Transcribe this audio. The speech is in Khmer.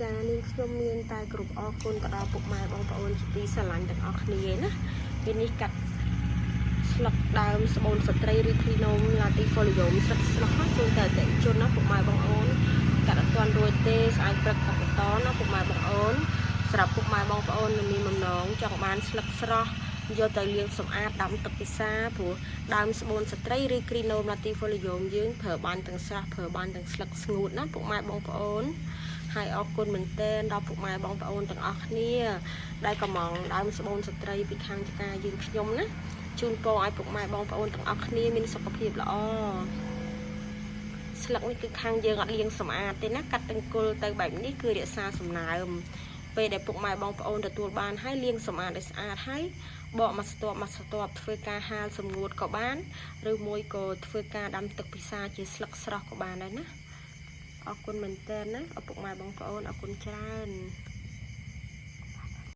ចានាងខ្ញុំមានតែគ្រប់អរគុណទៅដល់ពុកម៉ែបងប្អូនជាទីស្រឡាញ់ទាំងអស់គ្នាណាពេលនេះកាត់ស្លឹកដើមស្បូនស្ត្រីឬគ្រីណូមឡាទីហ្វូលីយ៉ូមស្លឹកស្លឹកហ្នឹងជួយតែអតិជនណាពុកម៉ែបងប្អូនកាត់អត់ទាន់រួចទេស្អាតព្រឹកកាត់បន្តណាពុកម៉ែបងប្អូនសម្រាប់ពុកម៉ែបងប្អូនមានបំណងចង់បានស្លឹកស្រស់យកទៅលាងសម្អាតដាំទឹកពិសាព្រោះដើមស្បូនស្ត្រីឬគ្រីណូមឡាទីហ្វូលីយ៉ូមយើងប្រើបានទាំងស្រស់ប្រើបានទាំងស្លឹកស្ងួតណាពុកម៉ែបងប្អូនហើយអរគុណមែនទែនដល់ពុកម៉ែបងប្អូនទាំងអស់គ្នាដែលកំងដើមស្បូនស្ត្រីពីខាងចការយើងខ្ញុំណាជូនពរឲ្យពុកម៉ែបងប្អូនទាំងអស់គ្នាមានសុខភាពល្អស្លឹកនេះគឺខាងយើងអត់លាងសម្អាតទេណាកាត់ទាំងគល់ទៅបែបនេះគឺរក្សាសំណើមពេលដែលពុកម៉ែបងប្អូនទទួលបានហើយលាងសម្អាតឲ្យស្អាតហើយបកមកស្ទាប់ធ្វើការហាលសម្ងួតក៏បានឬមួយក៏ធ្វើការដាំទឹកពិសាជាស្លឹកស្រស់ក៏បានដែរណាអរគុណមែនទែនណាឪពុកម៉ែបងប្អូនអរគុណច្រើន